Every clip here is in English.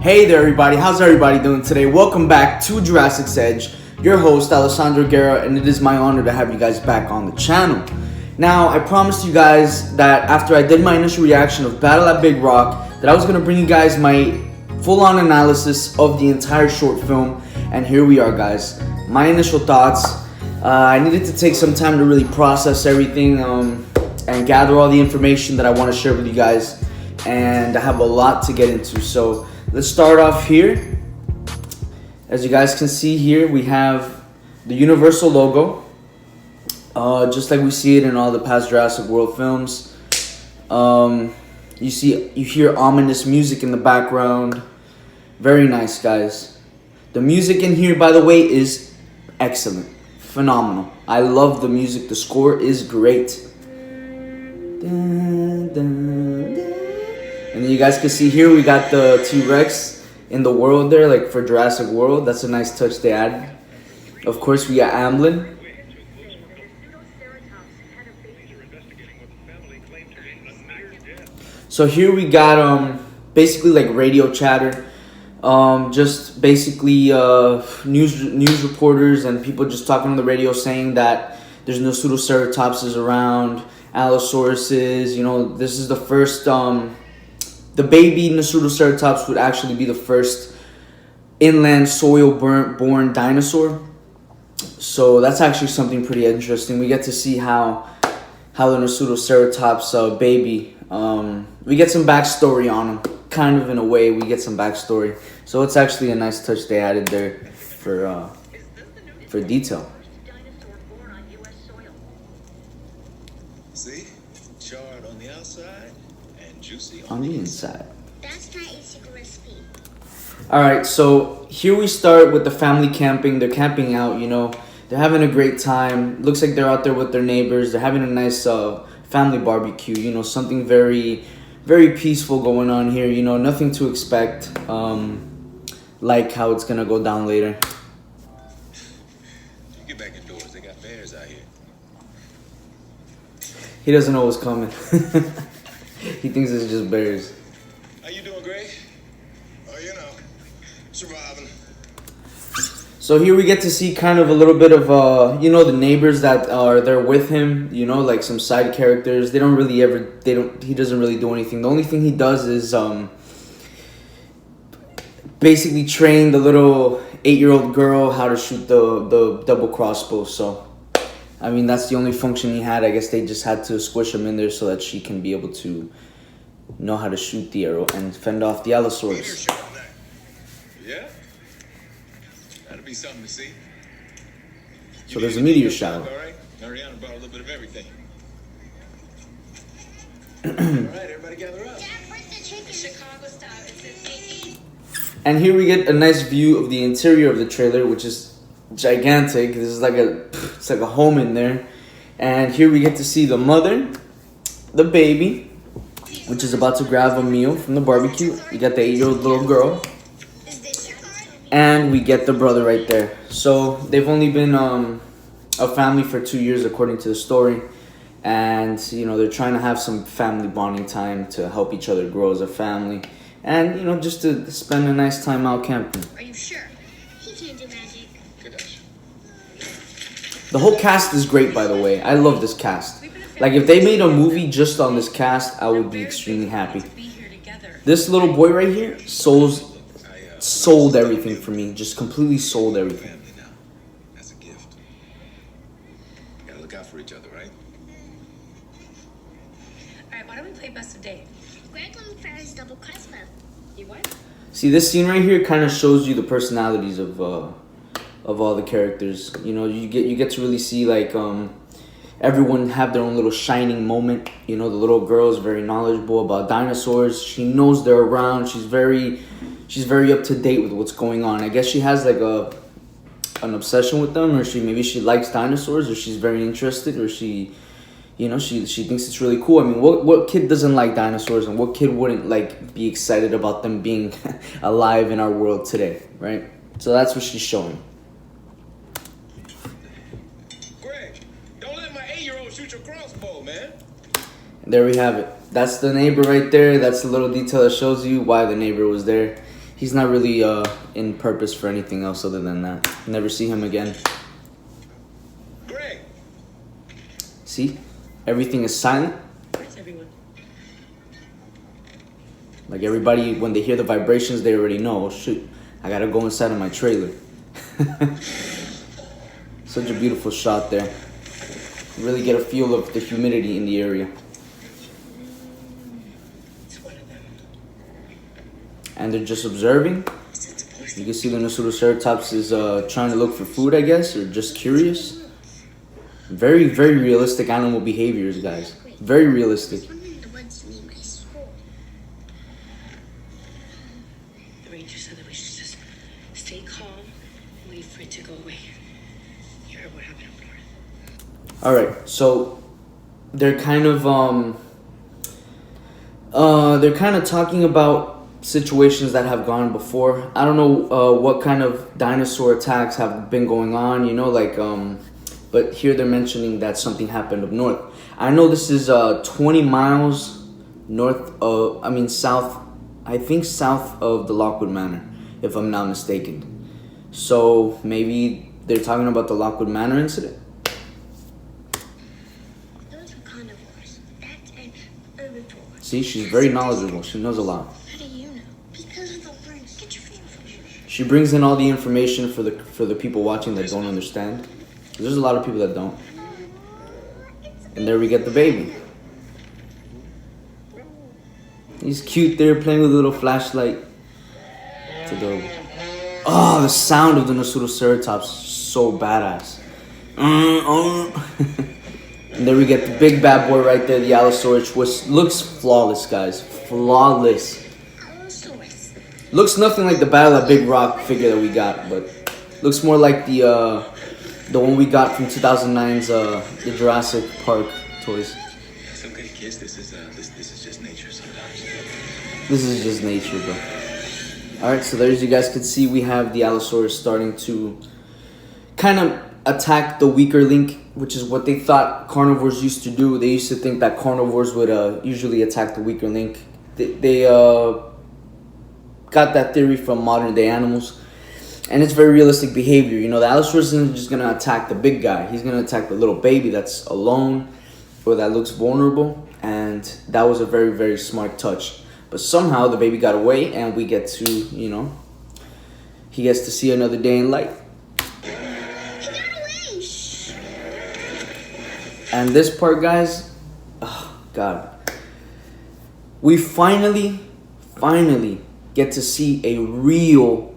Hey there everybody, how's everybody doing today? Welcome back to Jurassic's Edge. Your host Alessandro Guerra, and it is my honor to have you guys back on the channel. Now, I promised you guys that after I did my initial reaction of Battle at Big Rock, that I was going to bring you guys my full-on analysis of the entire short film, and here we are guys. My initial thoughts. I needed to take some time to really process everything and gather all the information that I want to share with you guys, and I have a lot to get into. So let's start off here. As you guys can see here, we have the Universal logo, just like we see it in all the past Jurassic World films. You hear ominous music in the background. Very nice, guys. The music in here, by the way, is excellent, phenomenal. I love the music. The score is great. And then you guys can see here we got the T-Rex in the world there, like for Jurassic World. That's a nice touch they added. Of course, we got Amblin. So here we got basically like radio chatter, just basically news reporters and people just talking on the radio saying that there's no pseudoceratopses around, allosauruses. You know, this is the first the baby Pseudoceratops would actually be the first inland soil-born dinosaur. So that's actually something pretty interesting. We get to see how the Pseudoceratops baby, we get some backstory on him. Kind of in a way, we get some backstory. So it's actually a nice touch they added there for detail. See? Charred on the outside and juicy On the inside. That's not easy recipe. Alright, so here we start with the family camping. They're camping out, you know. They're having a great time. Looks like they're out there with their neighbors. They're having a nice family barbecue. You know, something very, very peaceful going on here. You know, nothing to expect. Like how it's going to go down later. You get back indoors. They got bears out here. He doesn't know what's coming. He thinks it's just bears. How you doing, Greg? Oh, you know, surviving. So here we get to see kind of a little bit of, you know, the neighbors that are there with him, you know, like some side characters. They don't really he doesn't really do anything. The only thing he does is basically train the little 8-year-old girl how to shoot the double crossbow. So, I mean, that's the only function he had. I guess they just had to squish him in there so that she can be able to know how to shoot the arrow and fend off the Allosaurus. Yeah? That'll be something to see. So there's a meteor shower. All right? Ariana brought a little bit of everything. All right, everybody gather up. Dad, where's the chicken? Chicago style. It's And here we get a nice view of the interior of the trailer, which is gigantic. This is like it's like a home in there. And here we get to see the mother, the baby, which is about to grab a meal from the barbecue. We got the 8-year-old little girl. And we get the brother right there. So they've only been a family for 2 years according to the story. And, you know, they're trying to have some family bonding time to help each other grow as a family. And, you know, just to spend a nice time out camping. Are you sure? He can't do magic. The whole cast is great, by the way. I love this cast. Like, if they made a movie just on this cast, I would be extremely happy. This little boy right here sold everything for me. Just completely sold everything. Family now. That's a gift. You gotta look out for each other, right? Alright, why don't we play best of date? Greg going for his double crossbow. You what? See, this scene right here kind of shows you the personalities of all the characters. You know, you get to really see like everyone have their own little shining moment. You know, the little girl is very knowledgeable about dinosaurs. She knows they're around. She's very up to date with what's going on. I guess she has like an obsession with them, or maybe she likes dinosaurs, or she's very interested, or she thinks it's really cool. I mean, what kid doesn't like dinosaurs, and what kid wouldn't like be excited about them being alive in our world today, right? So that's what she's showing. Greg, don't let my 8-year-old shoot your crossbow, man. And there we have it. That's the neighbor right there. That's the little detail that shows you why the neighbor was there. he's not really in purpose for anything else other than that. Never see him again. Greg! See? Everything is silent. Where's everyone? Like everybody, when they hear the vibrations, they already know, oh shoot, I gotta go inside of my trailer. Such a beautiful shot there. Really get a feel of the humidity in the area. It's one of them. And they're just observing. You can see the Nosutoceratops is trying to look for food, I guess, or just curious. Very, very realistic animal behaviors, guys. Very realistic. The ones near my school. The ranger said that we should just stay calm and wait for it to go away. You heard what happened up north. All right, so they're kind of talking about situations that have gone before. I don't know what kind of dinosaur attacks have been going on, you know, like but here they're mentioning that something happened up north. I know this is 20 miles north of, south, I think south of the Lockwood Manor, if I'm not mistaken. So maybe they're talking about the Lockwood Manor incident. Those were carnivores. That's an herbivore. See, she's very knowledgeable. She knows a lot. How do you know? Because of the words. Get your information. She brings in all the information for the people watching that don't understand. There's a lot of people that don't. And there we get the baby. He's cute there, playing with a little flashlight. It's adorable. Oh, the sound of the Nosutoceratops, so badass. And there we get the big bad boy right there, the Allosaurus, which looks flawless, guys. Flawless. Allosaurus. Looks nothing like the Battle of Big Rock figure that we got, but looks more like the one we got from 2009's the Jurassic Park toys. It's okay, kids. This is just nature sometimes. This is just nature, bro. Alright, so there as you guys can see, we have the Allosaurus starting to kind of attack the weaker link, which is what they thought carnivores used to do. They used to think that carnivores would usually attack the weaker link. They got that theory from modern day animals. And it's very realistic behavior. You know, the Allosaurus isn't just going to attack the big guy. He's going to attack the little baby that's alone or that looks vulnerable. And that was a very, very smart touch. But somehow the baby got away and we get to, you know, he gets to see another day in light. He got away. Shh. And this part, guys, oh, God. We finally get to see a real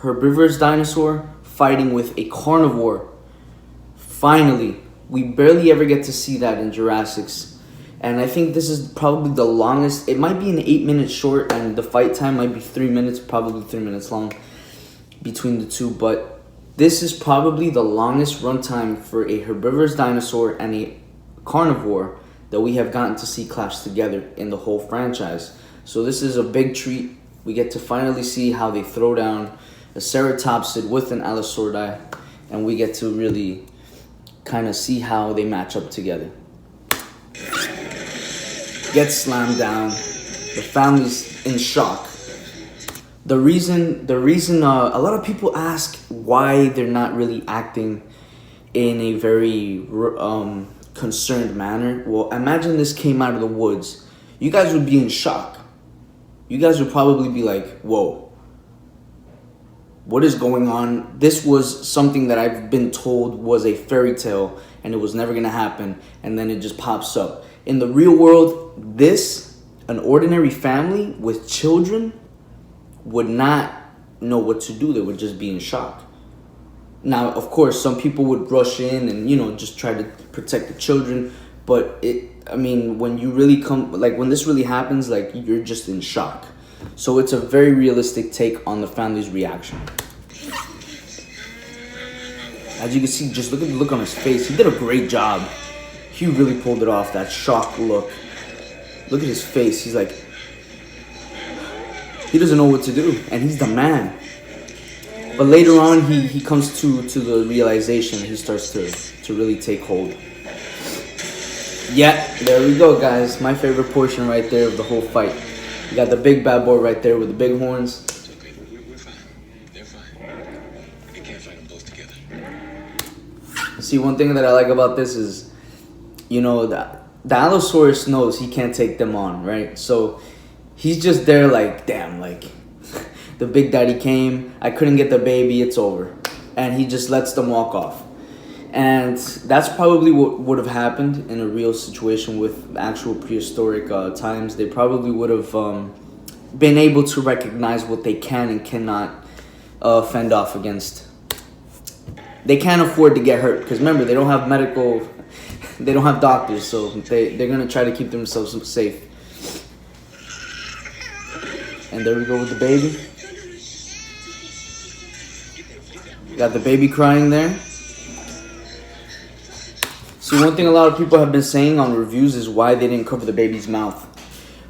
herbivorous dinosaur fighting with a carnivore. Finally, we barely ever get to see that in Jurassic's, and I think this is probably the longest. It might be an 8-minute short, and the fight time might be 3 minutes, probably 3 minutes long between the two, but this is probably the longest runtime for a herbivorous dinosaur and a carnivore that we have gotten to see clash together in the whole franchise. So this is a big treat. We get to finally see how they throw down a ceratopsid with an allosauride, and we get to really kind of see how they match up together. Gets slammed down. The family's in shock. The reason a lot of people ask why they're not really acting in a very concerned manner. Well, imagine this came out of the woods. You guys would be in shock. You guys would probably be like, whoa, what is going on? This was something that I've been told was a fairy tale and it was never going to happen, and then it just pops up. In the real world, an ordinary family with children would not know what to do. They would just be in shock. Now, of course, some people would rush in and, you know, just try to protect the children, but when you really when this really happens, like, you're just in shock. So it's a very realistic take on the family's reaction. As you can see, just look at the look on his face. He did a great job. He really pulled it off, that shocked look. Look at his face. He's like, he doesn't know what to do, and he's the man. But later on, he comes to the realization. He starts to really take hold. Yeah, there we go, guys. My favorite portion right there of the whole fight. You got the big bad boy right there with the big horns. It's okay. We're fine. They're fine. We can't fight them both together. See, one thing that I like about this is, you know, that the Allosaurus knows he can't take them on, right? So he's just there like, damn, like, the big daddy came, I couldn't get the baby, it's over. And he just lets them walk off. And that's probably what would have happened in a real situation with actual prehistoric times. They probably would have been able to recognize what they can and cannot fend off against. They can't afford to get hurt because remember, they don't have medical, they don't have doctors, so they're going to try to keep themselves safe. And there we go with the baby. Got the baby crying there. See, one thing a lot of people have been saying on reviews is why they didn't cover the baby's mouth.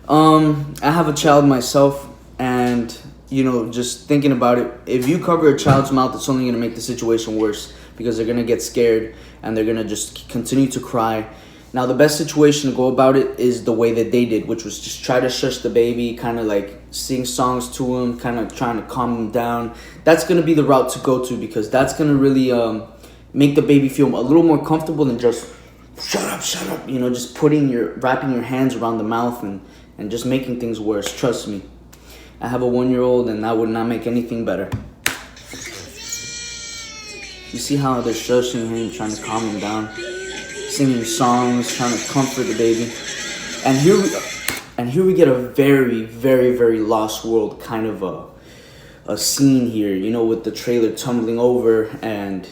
I have a child myself, and you know, just thinking about it, if you cover a child's mouth, it's only going to make the situation worse because they're going to get scared and they're going to just continue to cry. Now, the best situation to go about it is the way that they did, which was just try to shush the baby, kind of like sing songs to him, kind of trying to calm him down. That's going to be the route to go to because that's going to really make the baby feel a little more comfortable than just shut up, you know, just wrapping your hands around the mouth and just making things worse. Trust me. I have a 1-year-old and that would not make anything better. You see how they're shushing him, trying to calm him down, singing songs, trying to comfort the baby. And here we get a very, very, very Lost World kind of a scene here, you know, with the trailer tumbling over. And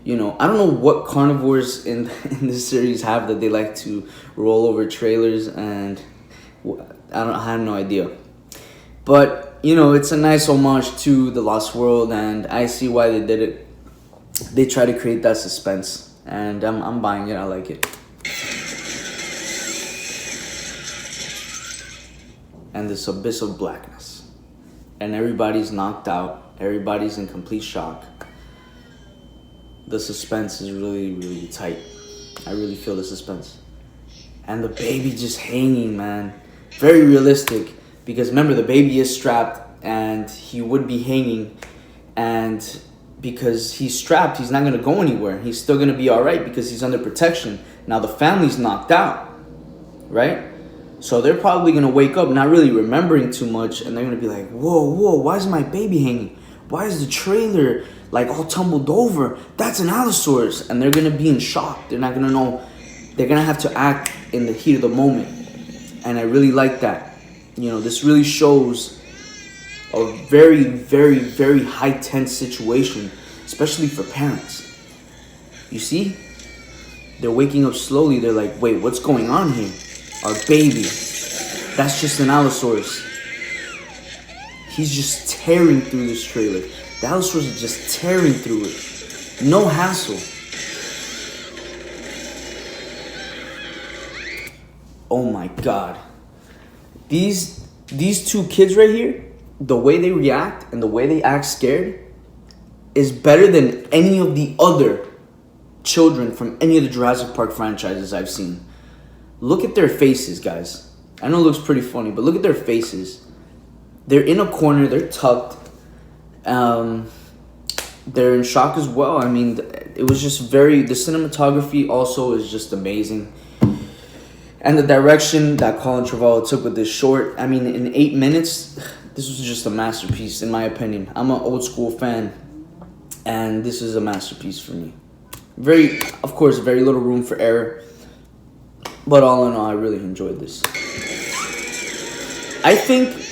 you know, I don't know what carnivores in this series have that they like to roll over trailers, and I have no idea. But you know, it's a nice homage to the Lost World, and I see why they did it. They try to create that suspense, and I'm buying it. I like it. And this abyss of blackness, and everybody's knocked out. Everybody's in complete shock. The suspense is really, really tight. I really feel the suspense. And the baby just hanging, man. Very realistic. Because remember, the baby is strapped and he would be hanging. And because he's strapped, he's not going to go anywhere. He's still going to be all right because he's under protection. Now the family's knocked out, right? So they're probably going to wake up not really remembering too much. And they're going to be like, whoa, why is my baby hanging? Why is the trailer like all tumbled over? That's an Allosaurus. And they're going to be in shock. They're not going to know. They're going to have to act in the heat of the moment. And I really like that. You know, this really shows a very, very, very high tense situation, especially for parents. You see? They're waking up slowly. They're like, wait, what's going on here? Our baby. That's just an Allosaurus. He's just tearing through this trailer. The Allosaurus is just tearing through it. No hassle. Oh my God. These two kids right here, the way they react and the way they act scared is better than any of the other children from any of the Jurassic Park franchises I've seen. Look at their faces, guys. I know it looks pretty funny, but look at their faces. They're in a corner. They're tucked. They're in shock as well. I mean, it was just the cinematography also is just amazing. And the direction that Colin Trevorrow took with this short, I mean, in 8 minutes, this was just a masterpiece, in my opinion. I'm an old school fan, and this is a masterpiece for me. Of course, very little room for error. But all in all, I really enjoyed this. I think...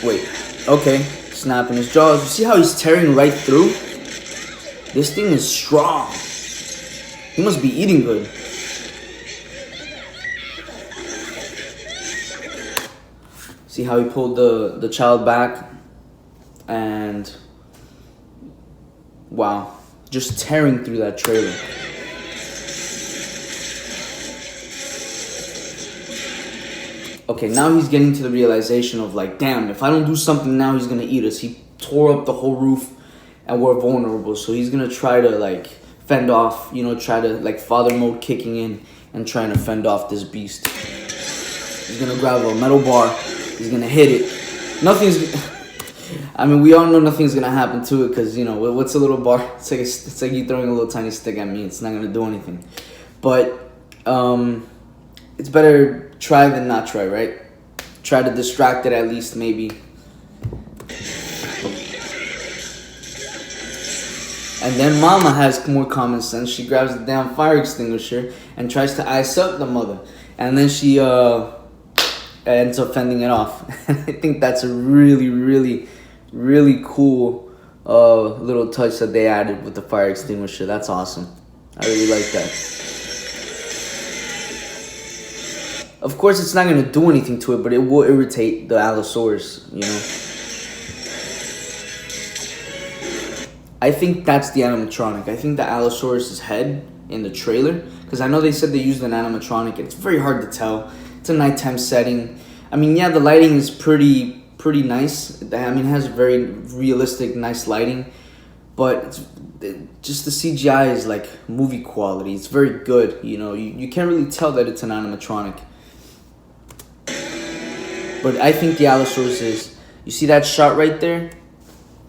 Wait, okay, snapping his jaws. You see how he's tearing right through? This thing is strong. He must be eating good. See how he pulled the child back? And wow, just tearing through that trailer. Okay, now he's getting to the realization of like, damn, if I don't do something now, he's gonna eat us. He tore up the whole roof and we're vulnerable. So he's gonna try to like fend off, you know, try to like father mode kicking in and trying to fend off this beast. He's gonna grab a metal bar. He's gonna hit it. Nothing's. I mean, we all know nothing's gonna happen to it because you know what's a little bar? It's like you throwing a little tiny stick at me. It's not gonna do anything. But it's better try than not try, right? Try to distract it at least, maybe. And then Mama has more common sense. She grabs the damn fire extinguisher and tries to ice up the mother, and then she ends up fending it off. I think that's a really, really, really cool little touch that they added with the fire extinguisher. That's awesome. I really like that. Of course, it's not going to do anything to it, but it will irritate the Allosaurus, you know. I think that's the animatronic. I think the Allosaurus' head in the trailer, because I know they said they used an animatronic. It's very hard to tell. It's a nighttime setting. I mean, yeah, the lighting is pretty nice. I mean, it has very realistic, nice lighting. But just the CGI is like movie quality. It's very good, you know. You can't really tell that it's an animatronic. But I think the Allosaurus is... You see that shot right there?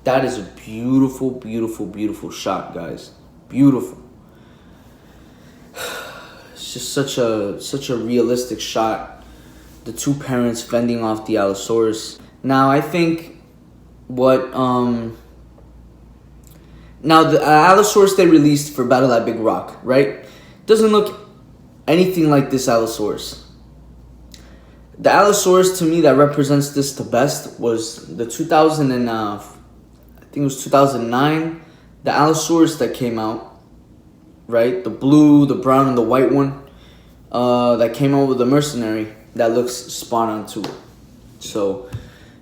That is a beautiful, beautiful, beautiful shot, guys. Beautiful. It's just such a realistic shot. The two parents fending off the Allosaurus. Now, I think what... Now, the Allosaurus they released for Battle at Big Rock, right? Doesn't look anything like this Allosaurus. The Allosaurus, to me, that represents this the best was the 2009, the Allosaurus that came out, right? The blue, the brown, and the white one that came out with the mercenary that looks spot on to it. So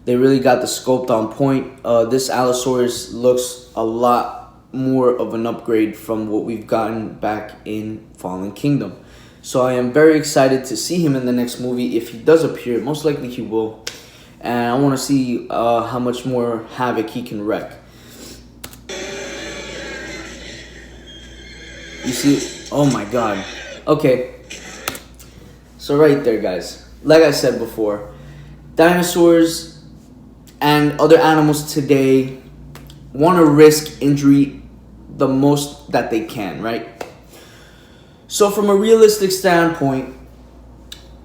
they really got the sculpt on point. This Allosaurus looks a lot more of an upgrade from what we've gotten back in Fallen Kingdom. So I am very excited to see him in the next movie. If he does appear, most likely he will. And I want to see how much more havoc he can wreak. You see? Oh my god. Okay. So right there, guys. Like I said before, dinosaurs and other animals today want to risk injury the most that they can, right? So from a realistic standpoint,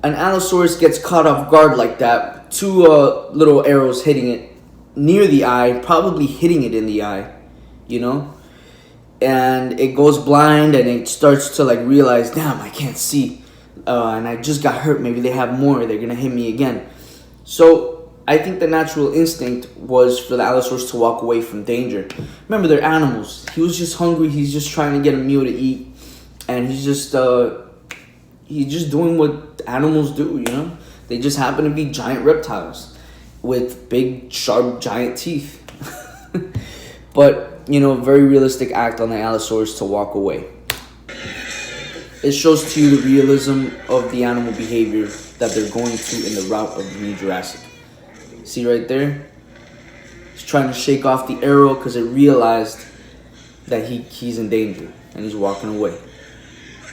an Allosaurus gets caught off guard like that. Two little arrows hitting it near the eye, probably hitting it in the eye, you know? And it goes blind and it starts to like realize, damn, I can't see. And I just got hurt. Maybe they have more. They're going to hit me again. So I think the natural instinct was for the Allosaurus to walk away from danger. Remember, they're animals. He was just hungry. He's just trying to get a meal to eat. And he's just doing what animals do, you know? They just happen to be giant reptiles with big, sharp, giant teeth. But, you know, very realistic act on the Allosaurus to walk away. It shows to you the realism of the animal behavior that they're going to in the route of the new Jurassic. See right there? He's trying to shake off the arrow because it realized that he's in danger and he's walking away.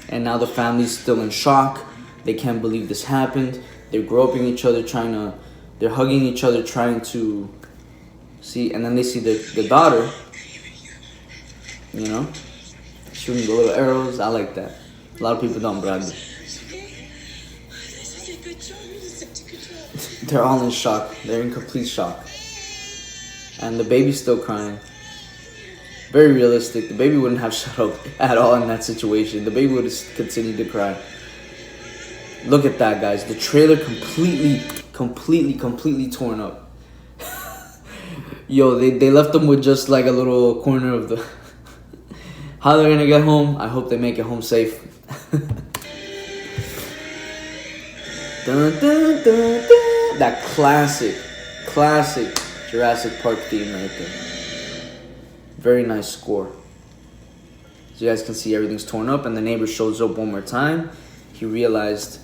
And now the family's still in shock. They can't believe this happened. They're groping each other, they're hugging each other, trying to see. And then they see the daughter, you know, shooting the little arrows. I like that. A lot of people don't, but I do. They're all in shock. They're in complete shock. And the baby's still crying. Very realistic. The baby wouldn't have shut up at all in that situation. The baby would have continued to cry. Look at that, guys. The trailer completely torn up. Yo, they left them with just like a little corner of the... How they're gonna get home? I hope they make it home safe. Dun, dun, dun, dun. That classic Jurassic Park theme right there. Very nice score. So you guys can see everything's torn up, and the neighbor shows up one more time. He realized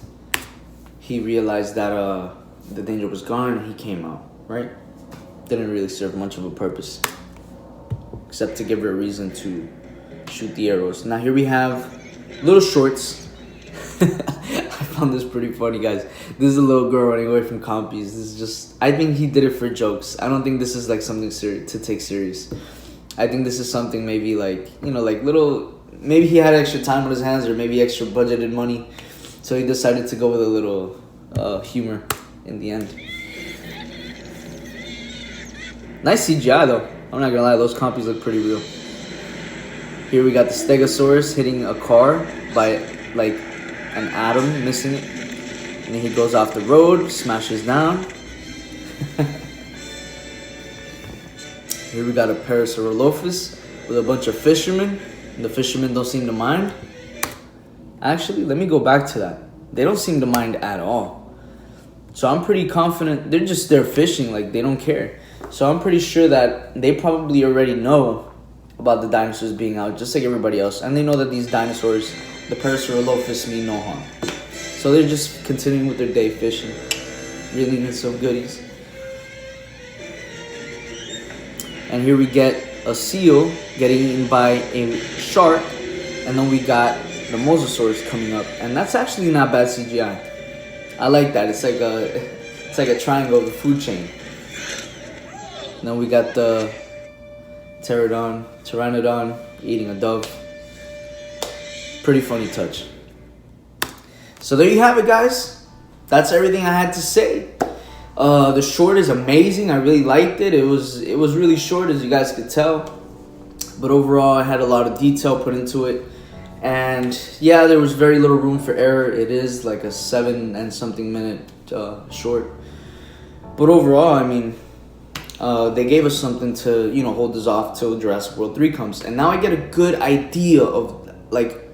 that the danger was gone, and he came out, right? Didn't really serve much of a purpose, except to give her a reason to shoot the arrows. Now here we have little shorts. I found this pretty funny, guys. This is a little girl running away from compies. This is just, I think he did it for jokes. I don't think this is like something to take serious. I think this is something maybe like, you know, like little, maybe he had extra time on his hands or maybe extra budgeted money. So he decided to go with a little humor in the end. Nice CGI though. I'm not gonna lie, those compies look pretty real. Here we got the Stegosaurus hitting a car by like an atom, missing it. And then he goes off the road, smashes down. Here we got a Parasaurolophus with a bunch of fishermen. And the fishermen don't seem to mind. Actually, let me go back to that. They don't seem to mind at all. So I'm pretty confident. They're fishing, like they don't care. So I'm pretty sure that they probably already know about the dinosaurs being out, just like everybody else. And they know that these dinosaurs, the Parasaurolophus, mean no harm. So they're just continuing with their day fishing, reeling in some goodies. And here we get a seal getting eaten by a shark. And then we got the Mosasaurus coming up. And that's actually not bad CGI. I like that. It's like a triangle of the food chain. Then we got the Pteranodon eating a dove. Pretty funny touch. So there you have it, guys. That's everything I had to say. The short is amazing. I really liked it. It was really short, as you guys could tell. But overall, I had a lot of detail put into it. And yeah, there was very little room for error. It is like a 7 and something minute short. But overall, I mean, they gave us something to, you know, hold us off till Jurassic World 3 comes. And now I get a good idea of like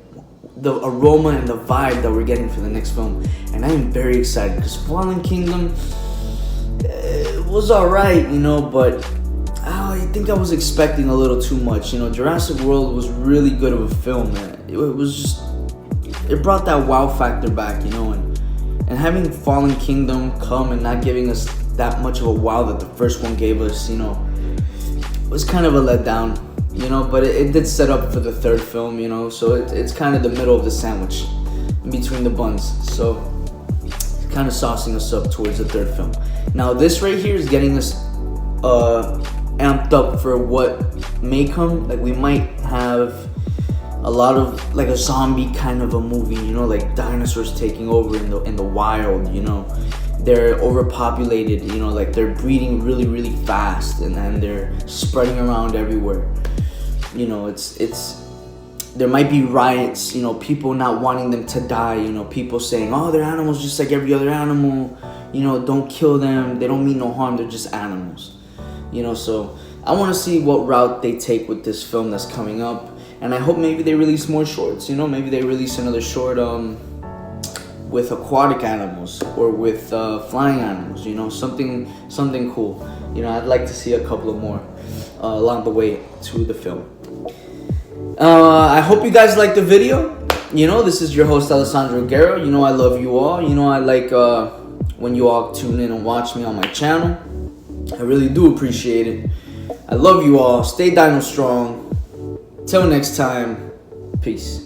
the aroma and the vibe that we're getting for the next film. And I am very excited because Fallen Kingdom, it was alright, you know, but I think I was expecting a little too much. You know, Jurassic World was really good of a film, man. It was just, it brought that wow factor back, you know, and having Fallen Kingdom come and not giving us that much of a wow that the first one gave us, you know, was kind of a letdown, you know, but it did set up for the third film, you know, so it's kind of the middle of the sandwich in between the buns, so it's kind of saucing us up towards the third film. Now this right here is getting us amped up for what may come. Like we might have a lot of like a zombie kind of a movie, you know, like dinosaurs taking over in the wild, you know. They're overpopulated, you know, like they're breeding really, really fast and then they're spreading around everywhere. You know, there might be riots, you know, people not wanting them to die, you know, people saying, oh, they're animals just like every other animal, you know, don't kill them, they don't mean no harm, they're just animals, you know. So I want to see what route they take with this film that's coming up, and I hope maybe they release more shorts, you know, maybe they release another short with aquatic animals or with flying animals, you know, something cool. You know, I'd like to see a couple of more along the way to the film. I hope you guys liked the video. You know, this is your host Alessandro Guerra. You know, I love you all. You know, I like when you all tune in and watch me on my channel. I really do appreciate it. I love you all. Stay dino strong. Till next time, peace.